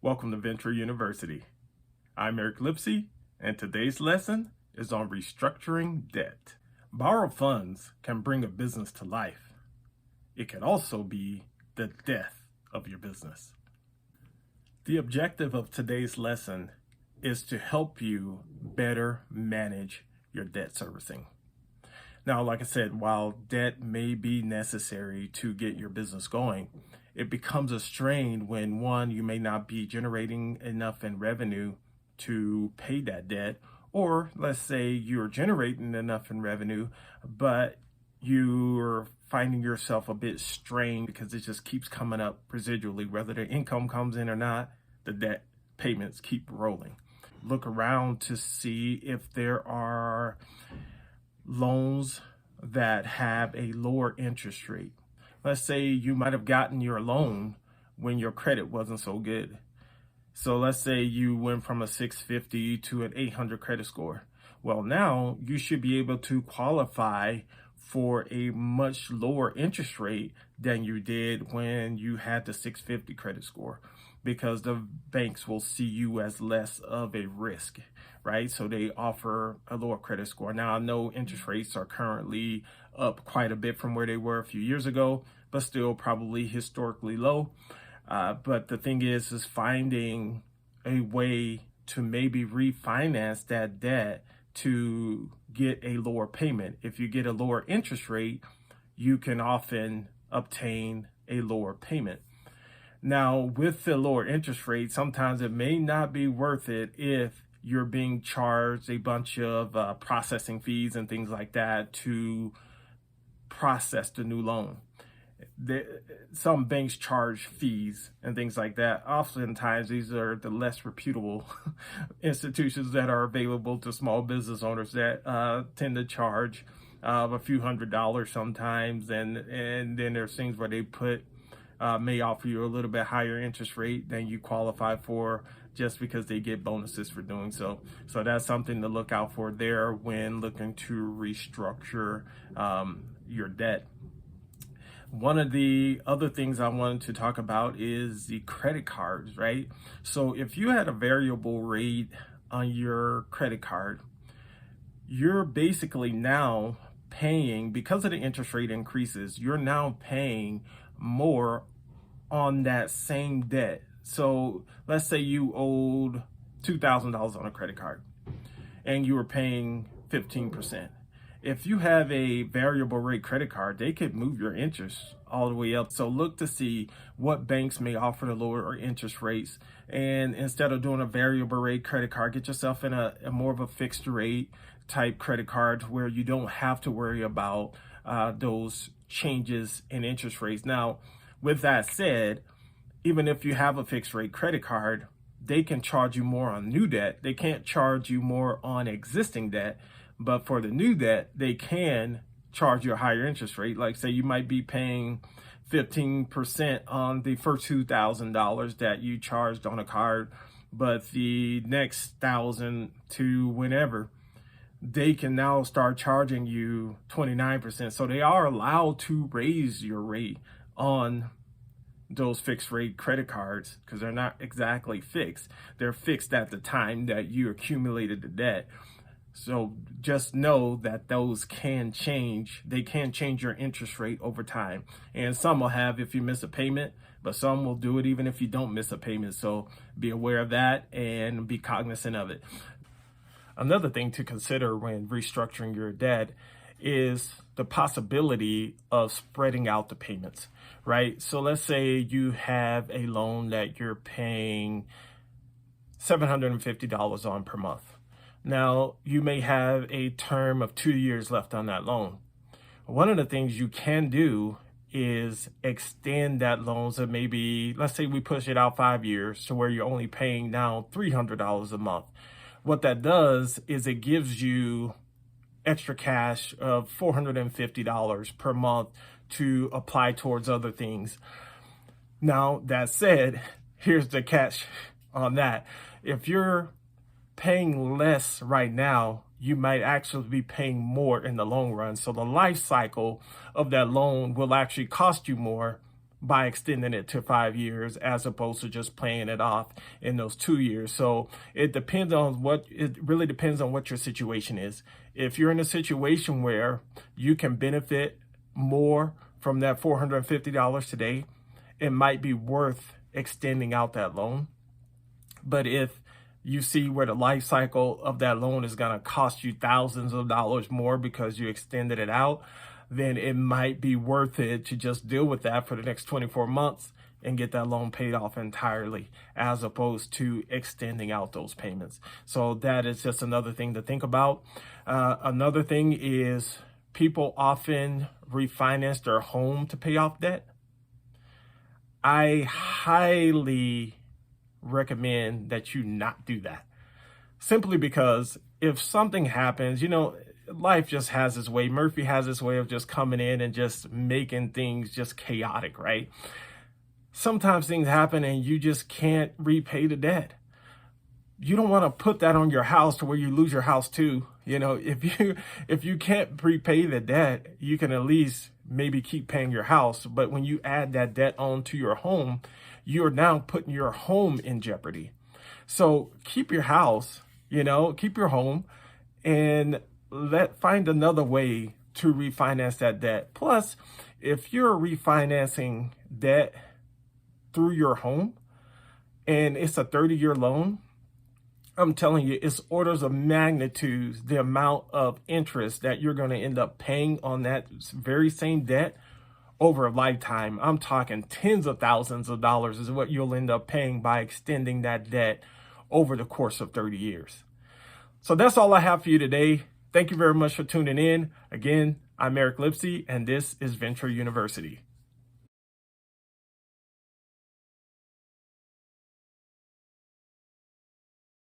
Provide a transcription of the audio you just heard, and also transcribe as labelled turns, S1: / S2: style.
S1: Welcome to Ventre University. I'm Eric Lipsey, and today's lesson is on restructuring debt. Borrowed funds can bring a business to life. It can also be the death of your business. The objective of today's lesson is to help you better manage your debt servicing. Now, like I said, while debt may be necessary to get your business going, it becomes a strain when, one, you may not be generating enough in revenue to pay that debt, or let's say you're generating enough in revenue, but you're finding yourself a bit strained because it just keeps coming up residually. Whether the income comes in or not, the debt payments keep rolling. Look around to see if there are loans that have a lower interest rate. Let's say you might have gotten your loan when your credit wasn't so good. So let's say you went from a 650 to an 800 credit score. Well, now you should be able to qualify for a much lower interest rate than you did when you had the 650 credit score, because the banks will see you as less of a risk, right? So they offer a lower credit score. Now, I know interest rates are currently up quite a bit from where they were a few years ago, but still probably historically low. But the thing is finding a way to maybe refinance that debt to get a lower payment. If you get a lower interest rate, you can often obtain a lower payment. Now, with the lower interest rate, sometimes it may not be worth it if you're being charged a bunch of processing fees and things like that to process the new loan. Some banks charge fees and things like that. Oftentimes, these are the less reputable institutions that are available to small business owners that tend to charge a few $100s sometimes. And then there's things where they may offer you a little bit higher interest rate than you qualify for just because they get bonuses for doing so. So that's something to look out for there when looking to restructure your debt. One of the other things I wanted to talk about is the credit cards, right? So if you had a variable rate on your credit card, you're basically now paying, because of the interest rate increases, you're now paying more on that same debt. So let's say you owed $2,000 on a credit card and you were paying 15%. If you have a variable rate credit card, they could move your interest all the way up. So look to see what banks may offer the lower interest rates. And instead of doing a variable rate credit card, get yourself in a more of a fixed rate type credit card where you don't have to worry about those changes in interest rates. Now, with that said, even if you have a fixed rate credit card, they can charge you more on new debt. They can't charge you more on existing debt. But for the new debt, they can charge you a higher interest rate. Like, say you might be paying 15% on the first $2,000 that you charged on a card, but the next 1,000 to whenever, they can now start charging you 29%. So they are allowed to raise your rate on those fixed rate credit cards because they're not exactly fixed. They're fixed at the time that you accumulated the debt. So just know that those can change. They can change your interest rate over time. And some will have if you miss a payment, but some will do it even if you don't miss a payment. So be aware of that and be cognizant of it. Another thing to consider when restructuring your debt is the possibility of spreading out the payments, right? So let's say you have a loan that you're paying $750 on per month. Now, you may have a term of 2 years left on that loan. One of the things you can do is extend that loan. So maybe, let's say we push it out 5 years to where you're only paying now $300 a month. What that does is it gives you extra cash of $450 per month to apply towards other things. Now, that said, here's the catch on that. If you're paying less right now, you might actually be paying more in the long run. So the life cycle of that loan will actually cost you more by extending it to 5 years as opposed to just paying it off in those 2 years. So it really depends on what your situation is. If you're in a situation where you can benefit more from that $450 today, it might be worth extending out that loan. But if you see where the life cycle of that loan is going to cost you thousands of dollars more because you extended it out, then it might be worth it to just deal with that for the next 24 months and get that loan paid off entirely, as opposed to extending out those payments. So that is just another thing to think about. Another thing is people often refinance their home to pay off debt. I highly recommend that you not do that, simply because if something happens, life just has its way. Murphy has his way of just coming in and just making things just chaotic, right? Sometimes things happen and you just can't repay the debt. You don't want to put that on your house to where you lose your house too. If you can't repay the debt, you can at least maybe keep paying your house. But when you add that debt onto your home, you're now putting your home in jeopardy. So keep your house, keep your home, and find another way to refinance that debt. Plus, if you're refinancing debt through your home and it's a 30-year loan, I'm telling you, it's orders of magnitudes the amount of interest that you're going to end up paying on that very same debt over a lifetime. I'm talking tens of thousands of dollars is what you'll end up paying by extending that debt over the course of 30 years. So that's all I have for you today. Thank you very much for tuning in. Again, I'm Eric Lipsey, and this is Ventre University.